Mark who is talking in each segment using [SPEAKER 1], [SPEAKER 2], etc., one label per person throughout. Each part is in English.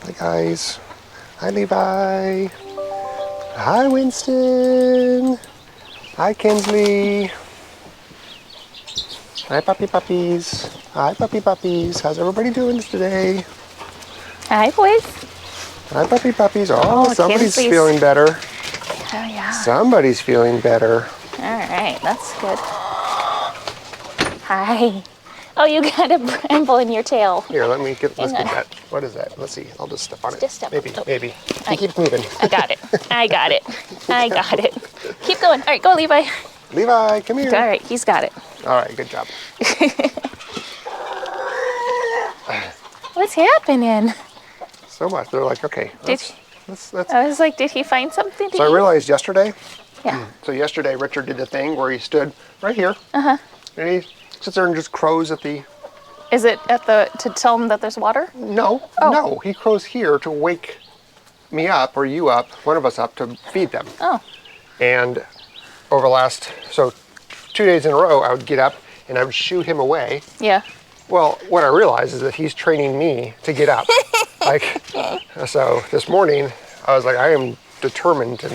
[SPEAKER 1] Hi guys. Hi Levi. Hi Winston. Hi Kinsley. Hi puppy puppies. Hi puppy puppies. How's everybody doing today?
[SPEAKER 2] Hi boys.
[SPEAKER 1] Hi puppy puppies. Oh, somebody's
[SPEAKER 2] Kinsley's
[SPEAKER 1] feeling better.
[SPEAKER 2] Oh yeah.
[SPEAKER 1] Somebody's feeling better.
[SPEAKER 2] All right, that's good. Hi. Oh, you got a bramble in your tail.
[SPEAKER 1] Here, let's get
[SPEAKER 2] on.
[SPEAKER 1] that. What is that? Let's see. I'll just step on it.
[SPEAKER 2] Just step
[SPEAKER 1] maybe,
[SPEAKER 2] on it.
[SPEAKER 1] maybe. He keeps moving.
[SPEAKER 2] I got it. I got it. I got it. Keep going. All right, go, Levi.
[SPEAKER 1] Levi, come here.
[SPEAKER 2] All right, he's got it.
[SPEAKER 1] All right, good job.
[SPEAKER 2] What's happening?
[SPEAKER 1] So much. They're like, okay, let's.
[SPEAKER 2] I was like, did he find something to
[SPEAKER 1] So
[SPEAKER 2] eat?
[SPEAKER 1] I realized yesterday.
[SPEAKER 2] Yeah.
[SPEAKER 1] So yesterday, Richard did the thing where he stood right here. And he sits there and just crows at the.
[SPEAKER 2] Is it to tell him that there's water?
[SPEAKER 1] No, no. He crows here to wake me up or you up, one of us up, to feed them.
[SPEAKER 2] Oh.
[SPEAKER 1] And over the last 2 days in a row, I would get up and I would shoo him away.
[SPEAKER 2] Yeah.
[SPEAKER 1] Well, what I realized is that he's training me to get up. So this morning, I was like, I am determined to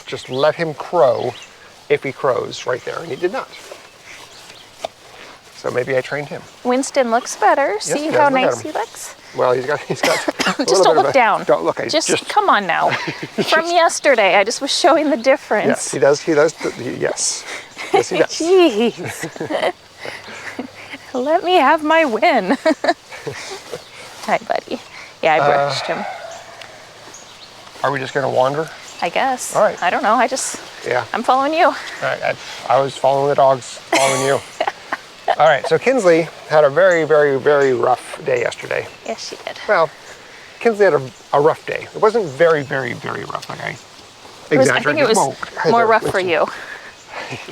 [SPEAKER 1] just let him crow if he crows right there, and he did not. So maybe I trained him.
[SPEAKER 2] Winston looks better. See how nice he looks?
[SPEAKER 1] Well, he's got
[SPEAKER 2] just don't look down.
[SPEAKER 1] Don't look.
[SPEAKER 2] Just come on now. From yesterday, I just was showing the difference.
[SPEAKER 1] Yes, he does. Yes. Yes, he does.
[SPEAKER 2] Jeez. Let me have my win. Hi, buddy. Yeah, I brushed him.
[SPEAKER 1] Are we just going to wander?
[SPEAKER 2] I guess.
[SPEAKER 1] All right.
[SPEAKER 2] I don't know.
[SPEAKER 1] Yeah.
[SPEAKER 2] I'm following you.
[SPEAKER 1] All right. I was following the dogs, following you. All right. So Kinsley had a very, very, very rough day yesterday.
[SPEAKER 2] Yes, she did.
[SPEAKER 1] Well, Kinsley had a rough day. It wasn't very, very, very rough. Like I exaggerated.
[SPEAKER 2] I think it was more rough for you.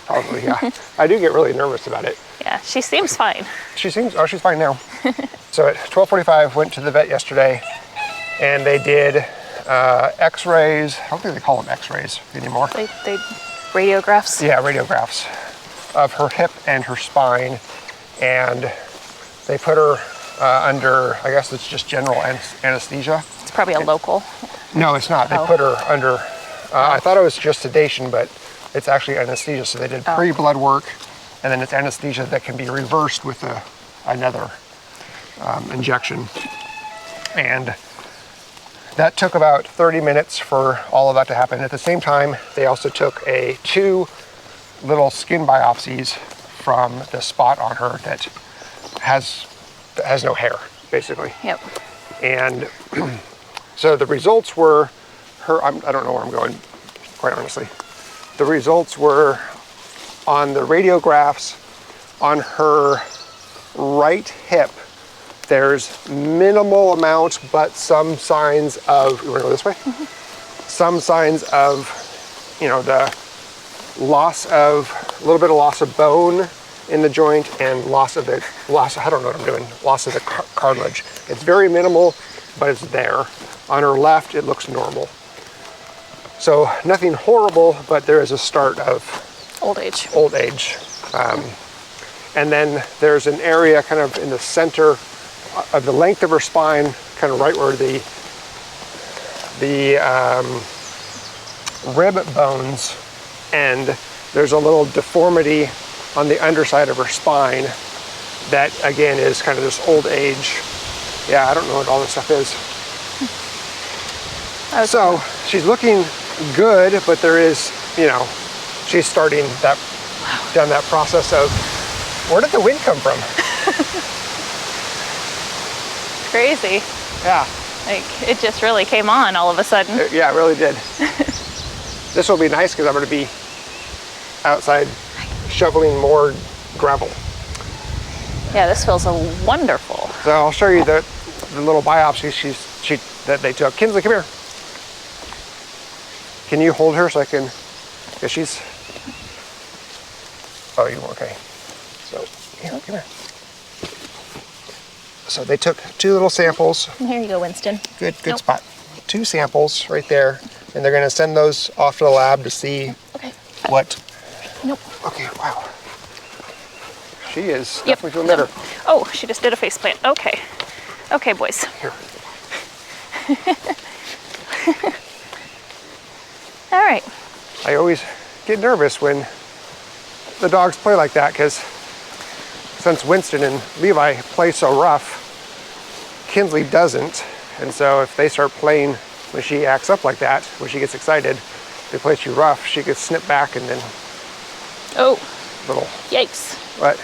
[SPEAKER 1] Probably, yeah. I do get really nervous about it.
[SPEAKER 2] Yeah, she seems fine.
[SPEAKER 1] She's fine now. So at 12:45, went to the vet yesterday, and they did X-rays. I don't think they call them X-rays anymore.
[SPEAKER 2] They radiographs.
[SPEAKER 1] Yeah, radiographs of her hip and her spine, and they put her under. I guess it's just general anesthesia.
[SPEAKER 2] It's probably a local.
[SPEAKER 1] No, it's not. They put her under. I thought it was just sedation, but it's actually anesthesia. So they did pre-blood work, and then it's anesthesia that can be reversed with another injection. And that took about 30 minutes for all of that to happen. At the same time, they also took 2 little skin biopsies from the spot on her that has no hair, basically.
[SPEAKER 2] Yep.
[SPEAKER 1] And so the results were I don't know where I'm going, quite honestly. The results were on the radiographs on her right hip. There's minimal amount, but some signs of, you want to go this way? Some signs of, the a little bit of loss of bone in the joint and loss of the cartilage. It's very minimal, but it's there. On her left, it looks normal. So nothing horrible, but there is a start of
[SPEAKER 2] old age.
[SPEAKER 1] And then there's an area kind of in the center of the length of her spine, kind of right where the rib bones end. There's a little deformity on the underside of her spine that, again, is kind of this old age. Yeah, I don't know what all this stuff is. So she's looking good, but there is, she's starting down that process of, where did the wind come from?
[SPEAKER 2] Crazy.
[SPEAKER 1] Yeah.
[SPEAKER 2] Like, it just really came on all of a sudden.
[SPEAKER 1] Yeah, it really did. This will be nice because I'm going to be outside shoveling more gravel.
[SPEAKER 2] Yeah, this feels wonderful.
[SPEAKER 1] So I'll show you the little biopsies that they took. Kinsley, come here. Can you hold her so I can, because she's, oh, you okay. So, here, come here. So they took 2 little samples.
[SPEAKER 2] Here you go, Winston.
[SPEAKER 1] Good spot. 2 samples right there, and they're going to send those off to the lab to see what.
[SPEAKER 2] Nope.
[SPEAKER 1] Okay, wow. She is definitely feeling better.
[SPEAKER 2] Oh, she just did a face plant. Okay. Okay, boys.
[SPEAKER 1] Here.
[SPEAKER 2] All right.
[SPEAKER 1] I always get nervous when the dogs play like that, because since Winston and Levi play so rough, Kinsley doesn't. And so if they start playing when she acts up like that, when she gets excited, they play too rough, she could snip back and then
[SPEAKER 2] Oh,
[SPEAKER 1] little,
[SPEAKER 2] yikes.
[SPEAKER 1] what?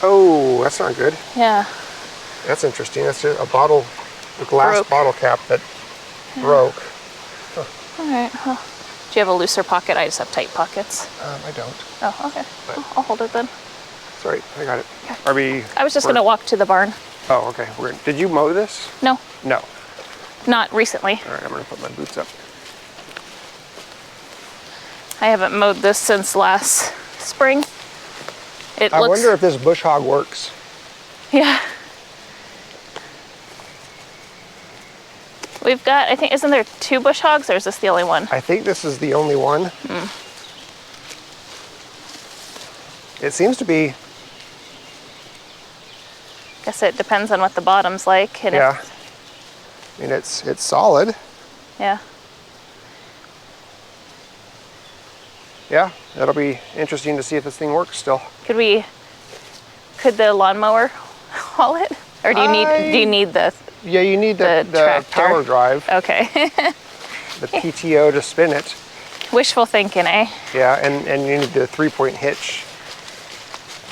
[SPEAKER 1] Oh, that's not good.
[SPEAKER 2] Yeah.
[SPEAKER 1] That's interesting. That's a bottle, a glass
[SPEAKER 2] Broke.
[SPEAKER 1] bottle cap that broke.
[SPEAKER 2] All right. Well, do you have a looser pocket? I just have tight pockets.
[SPEAKER 1] I don't.
[SPEAKER 2] Oh, okay.
[SPEAKER 1] But-
[SPEAKER 2] I'll hold it then.
[SPEAKER 1] Sorry, I got it.
[SPEAKER 2] Okay.
[SPEAKER 1] Are we?
[SPEAKER 2] I was just
[SPEAKER 1] we're-
[SPEAKER 2] gonna walk to the barn.
[SPEAKER 1] Oh, okay. Did you mow this?
[SPEAKER 2] No,
[SPEAKER 1] No.
[SPEAKER 2] not recently.
[SPEAKER 1] All right, I'm gonna put my boots up.
[SPEAKER 2] I haven't mowed this since last spring. It
[SPEAKER 1] I
[SPEAKER 2] looks.
[SPEAKER 1] wonder if this bush hog works.
[SPEAKER 2] Yeah. We've got, I think, isn't there 2 bush hogs or is this the only one?
[SPEAKER 1] I think this is the only one. It seems to be.
[SPEAKER 2] Guess it depends on what the bottom's like. And
[SPEAKER 1] Yeah. I mean, it's solid.
[SPEAKER 2] Yeah.
[SPEAKER 1] Yeah, that'll be interesting to see if this thing works still.
[SPEAKER 2] Could the lawnmower haul it? Or do you need the,
[SPEAKER 1] Yeah, you need the
[SPEAKER 2] tractor.
[SPEAKER 1] power drive,
[SPEAKER 2] okay.
[SPEAKER 1] the PTO to spin it.
[SPEAKER 2] Wishful thinking, eh?
[SPEAKER 1] Yeah, and you need the 3-point hitch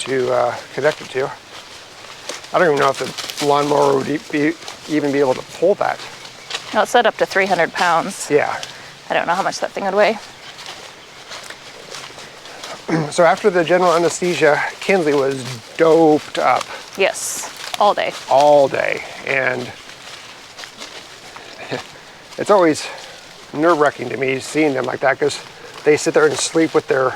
[SPEAKER 1] to connect it to. I don't even know if the lawnmower would even be able to pull that.
[SPEAKER 2] Well, it's set up to 300 pounds.
[SPEAKER 1] Yeah.
[SPEAKER 2] I don't know how much that thing would weigh.
[SPEAKER 1] So after the general anesthesia, Kinsley was doped up
[SPEAKER 2] Yes, all day.
[SPEAKER 1] all day, and it's always nerve-wracking to me seeing them like that, because they sit there and sleep with their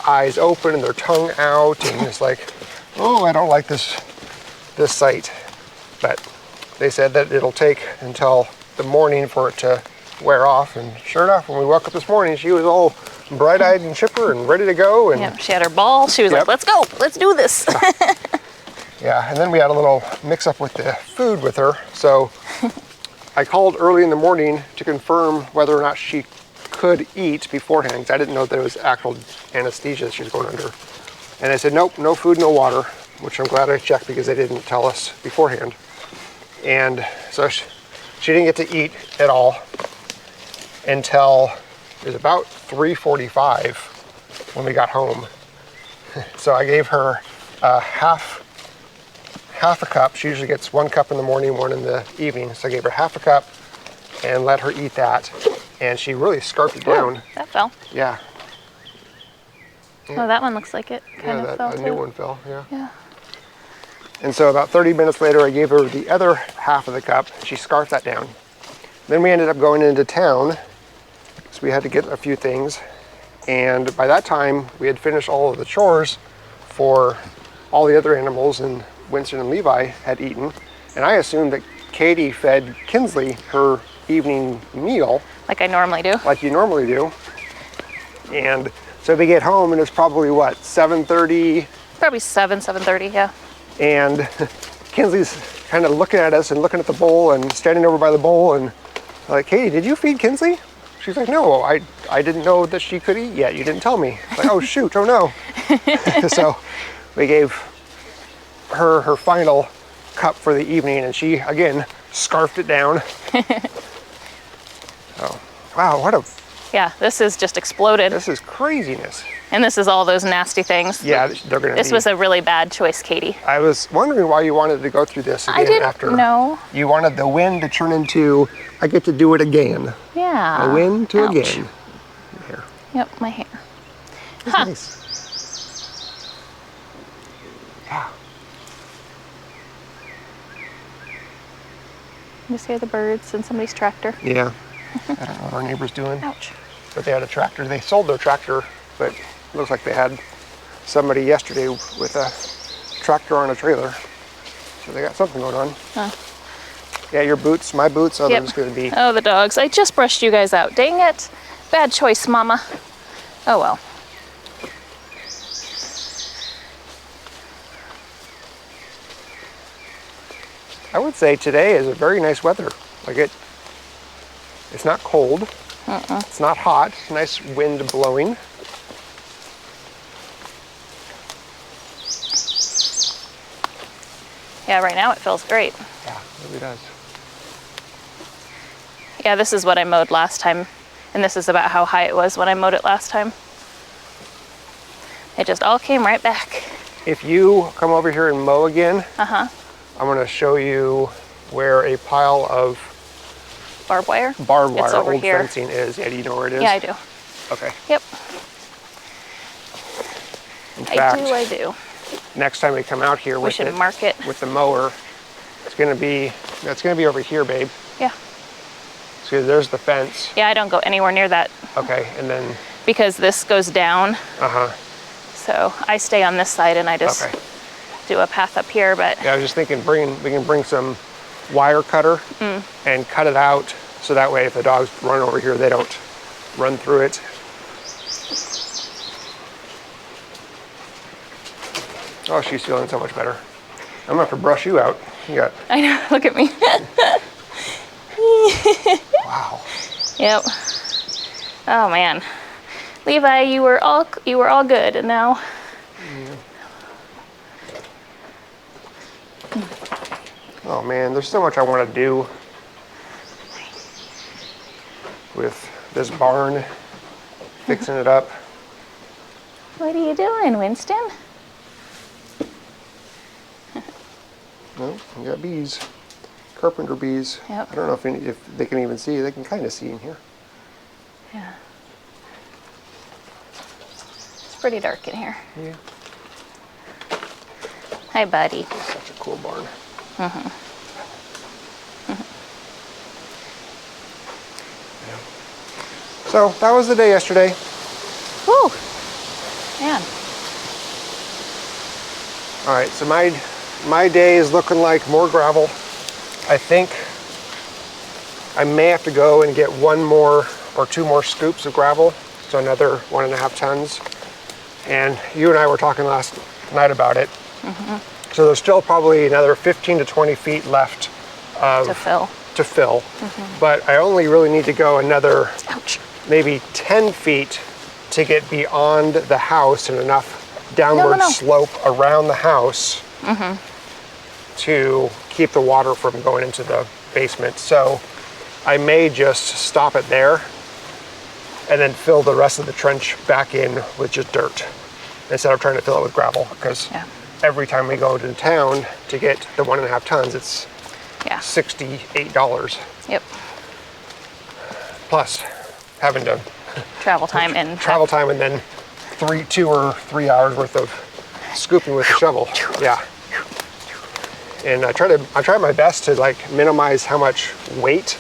[SPEAKER 1] eyes open and their tongue out, and it's like, oh, I don't like this sight. But they said that it'll take until the morning for it to wear off, and sure enough, when we woke up this morning, she was all bright-eyed and chipper and ready to go. And
[SPEAKER 2] Yeah, she had her ball. She was
[SPEAKER 1] Yep.
[SPEAKER 2] like, let's go, let's do this.
[SPEAKER 1] yeah, and then we had a little mix-up with the food with her. So I called early in the morning to confirm whether or not she could eat beforehand, because I didn't know there was actual anesthesia she was going under. And they said, nope, no food, no water, which I'm glad I checked, because they didn't tell us beforehand. And so she didn't get to eat at all until it was about 3:45 when we got home. So I gave her half a cup. She usually gets 1 cup in the morning, 1 in the evening. So I gave her half a cup and let her eat that. And she really scarfed it down.
[SPEAKER 2] Ooh, that fell.
[SPEAKER 1] Yeah.
[SPEAKER 2] Oh, that one looks like it kind
[SPEAKER 1] Yeah,
[SPEAKER 2] of fell
[SPEAKER 1] a
[SPEAKER 2] too.
[SPEAKER 1] new one fell, yeah.
[SPEAKER 2] Yeah.
[SPEAKER 1] And so about 30 minutes later, I gave her the other half of the cup. She scarfed that down. Then we ended up going into town, so we had to get a few things. And by that time, we had finished all of the chores for all the other animals, and Winston and Levi had eaten. And I assumed that Katie fed Kinsley her evening meal,
[SPEAKER 2] Like I normally do.
[SPEAKER 1] like you normally do. And so we get home, and it's probably, what, 7:30?
[SPEAKER 2] Probably 7:30, yeah.
[SPEAKER 1] And Kinsley's kind of looking at us and looking at the bowl and standing over by the bowl, and like, Katie, did you feed Kinsley? She's like, no, I didn't know that she could eat yet. You didn't tell me. Like, oh shoot, oh no. So we gave her final cup for the evening, and she again scarfed it down. Oh, wow,
[SPEAKER 2] Yeah, this is just exploded.
[SPEAKER 1] this is craziness.
[SPEAKER 2] And this is all those nasty things.
[SPEAKER 1] Yeah, they're gonna
[SPEAKER 2] This
[SPEAKER 1] be.
[SPEAKER 2] was a really bad choice, Katie.
[SPEAKER 1] I was wondering why you wanted to go through this again
[SPEAKER 2] I didn't
[SPEAKER 1] after.
[SPEAKER 2] know.
[SPEAKER 1] You wanted the win to turn into, I get to do it again.
[SPEAKER 2] Yeah.
[SPEAKER 1] A win to a
[SPEAKER 2] Ouch.
[SPEAKER 1] gain. Here.
[SPEAKER 2] Yep, my hair.
[SPEAKER 1] It's
[SPEAKER 2] Huh.
[SPEAKER 1] nice. Yeah.
[SPEAKER 2] You just hear the birds and somebody's tractor.
[SPEAKER 1] Yeah. I don't know what our neighbor's doing,
[SPEAKER 2] Ouch.
[SPEAKER 1] but they had a tractor. They sold their tractor, but it looks like they had somebody yesterday with a tractor on a trailer. So they got something going on.
[SPEAKER 2] Huh.
[SPEAKER 1] Yeah, your boots, my boots, oh,
[SPEAKER 2] Yep.
[SPEAKER 1] they're just going to be.
[SPEAKER 2] Oh, the dogs. I just brushed you guys out. Dang it. Bad choice, Mama. Oh, well.
[SPEAKER 1] I would say today is a very nice weather. Like it's not cold. It's not hot. Nice wind blowing.
[SPEAKER 2] Yeah, right now it feels great.
[SPEAKER 1] Yeah, it really does.
[SPEAKER 2] Yeah, this is what I mowed last time, and this is about how high it was when I mowed it last time. It just all came right back.
[SPEAKER 1] If you come over here and mow again,
[SPEAKER 2] Uh-huh.
[SPEAKER 1] I'm going to show you where a pile of
[SPEAKER 2] Barbed wire?
[SPEAKER 1] barbed
[SPEAKER 2] It's
[SPEAKER 1] wire,
[SPEAKER 2] over
[SPEAKER 1] old
[SPEAKER 2] here.
[SPEAKER 1] fencing is. Yeah, do you know where it is?
[SPEAKER 2] Yeah, I do.
[SPEAKER 1] Okay.
[SPEAKER 2] Yep.
[SPEAKER 1] In fact,
[SPEAKER 2] I do.
[SPEAKER 1] next time we come out here
[SPEAKER 2] We
[SPEAKER 1] with
[SPEAKER 2] should
[SPEAKER 1] it,
[SPEAKER 2] mark it.
[SPEAKER 1] with the mower, it's going to be over here, babe.
[SPEAKER 2] Yeah.
[SPEAKER 1] So there's the fence.
[SPEAKER 2] Yeah, I don't go anywhere near that
[SPEAKER 1] Okay, and then
[SPEAKER 2] because this goes down.
[SPEAKER 1] uh-huh.
[SPEAKER 2] So I stay on this side and I just
[SPEAKER 1] Okay.
[SPEAKER 2] do a path up here, but
[SPEAKER 1] Yeah, I was just thinking we can bring some wire cutter and cut it out so that way if the dogs run over here, they don't run through it. Oh, she's feeling so much better. I'm gonna have to brush you out. You got,
[SPEAKER 2] I know, look at me.
[SPEAKER 1] wow.
[SPEAKER 2] Yep. Oh man. Levi, you were all good and now
[SPEAKER 1] Oh man, there's so much I want to do with this barn, fixing it up.
[SPEAKER 2] what are you doing, Winston?
[SPEAKER 1] No, we got bees, carpenter bees.
[SPEAKER 2] Yep.
[SPEAKER 1] I don't know if they can even see. They can kind of see in here.
[SPEAKER 2] Yeah. It's pretty dark in here.
[SPEAKER 1] Yeah.
[SPEAKER 2] Hi, buddy.
[SPEAKER 1] Such a cool barn. So that was the day yesterday.
[SPEAKER 2] Whew. Man.
[SPEAKER 1] All right, so my day is looking like more gravel. I think I may have to go and get one more or two more scoops of gravel, so another 1.5 tons. And you and I were talking last night about it. So there's still probably another 15 to 20 feet left
[SPEAKER 2] To fill.
[SPEAKER 1] to fill. But I only really need to go another
[SPEAKER 2] Ouch.
[SPEAKER 1] maybe 10 feet to get beyond the house and enough downward
[SPEAKER 2] No.
[SPEAKER 1] slope around the house to keep the water from going into the basement. So I may just stop it there and then fill the rest of the trench back in with just dirt instead of trying to fill it with gravel, because
[SPEAKER 2] Yeah.
[SPEAKER 1] every time we go to town to get the 1.5 tons, it's
[SPEAKER 2] Yeah.
[SPEAKER 1] $68
[SPEAKER 2] Yep.
[SPEAKER 1] plus having to
[SPEAKER 2] Travel time and
[SPEAKER 1] travel time and then 2 or 3 hours worth of scooping with the shovel. Yeah. And I try my best to like minimize how much weight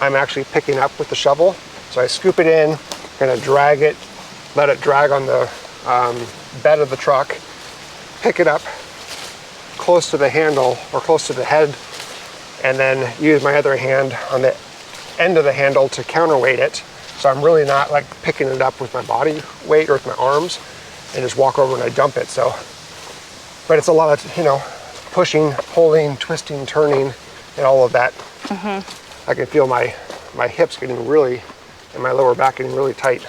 [SPEAKER 1] I'm actually picking up with the shovel. So I scoop it in, kind of drag it, let it drag on the bed of the truck, pick it up close to the handle or close to the head, and then use my other hand on the end of the handle to counterweight it. So I'm really not like picking it up with my body weight or with my arms, and just walk over and I dump it. So, but it's a lot of, pushing, pulling, twisting, turning, and all of that. I can feel my hips getting really, and my lower back getting really tight.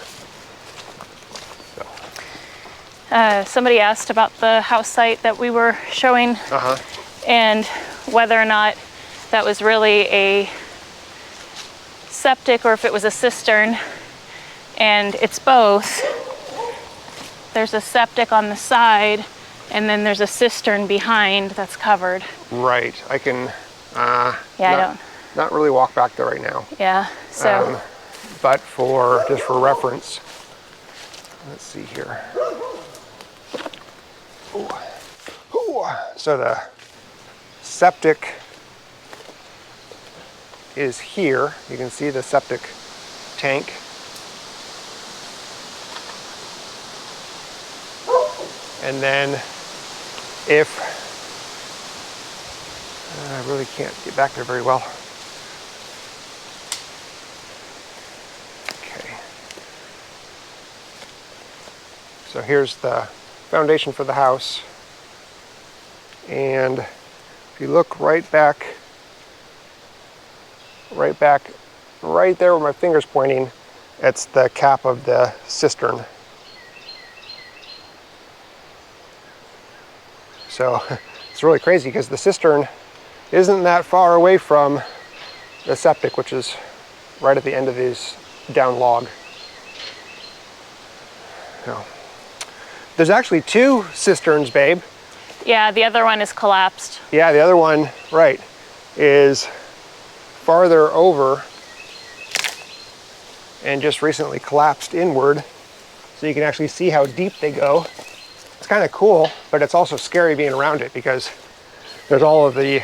[SPEAKER 1] So.
[SPEAKER 2] somebody asked about the house site that we were showing and whether or not that was really a septic or if it was a cistern, and it's both. There's a septic on the side and then there's a cistern behind that's covered.
[SPEAKER 1] Right, I can not really walk back there right now.
[SPEAKER 2] Yeah, so
[SPEAKER 1] But just for reference, let's see here. Ooh. Ooh. So the septic is here. You can see the septic tank. And then I really can't get back there very well. Okay. So here's the foundation for the house. And If you look right back, right there where my finger's pointing, it's the cap of the cistern. So it's really crazy because the cistern isn't that far away from the septic, which is right at the end of this down log. So, there's actually 2 cisterns, babe.
[SPEAKER 2] Yeah, the other one is collapsed.
[SPEAKER 1] Yeah, the other one, right, is farther over and just recently collapsed inward. So you can actually see how deep they go. It's kind of cool, but it's also scary being around it because there's all of the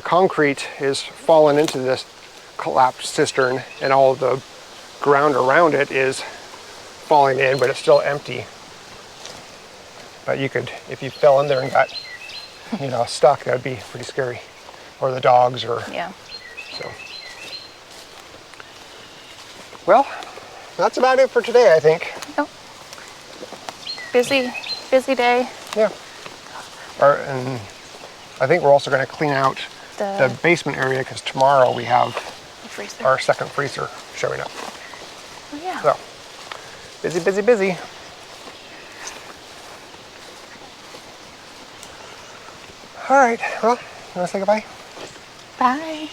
[SPEAKER 1] concrete is fallen into this collapsed cistern and all of the ground around it is falling in, but it's still empty. But you could, if you fell in there and got, stuck, that would be pretty scary. Or the dogs, or
[SPEAKER 2] Yeah.
[SPEAKER 1] so. Well, that's about it for today, I think.
[SPEAKER 2] Oh. Busy day.
[SPEAKER 1] Yeah. And I think we're also going to clean out the basement area because tomorrow we have
[SPEAKER 2] freezer.
[SPEAKER 1] our second freezer showing up.
[SPEAKER 2] Oh, yeah.
[SPEAKER 1] So, busy, busy, busy. All right, well, you want to say goodbye?
[SPEAKER 2] Bye.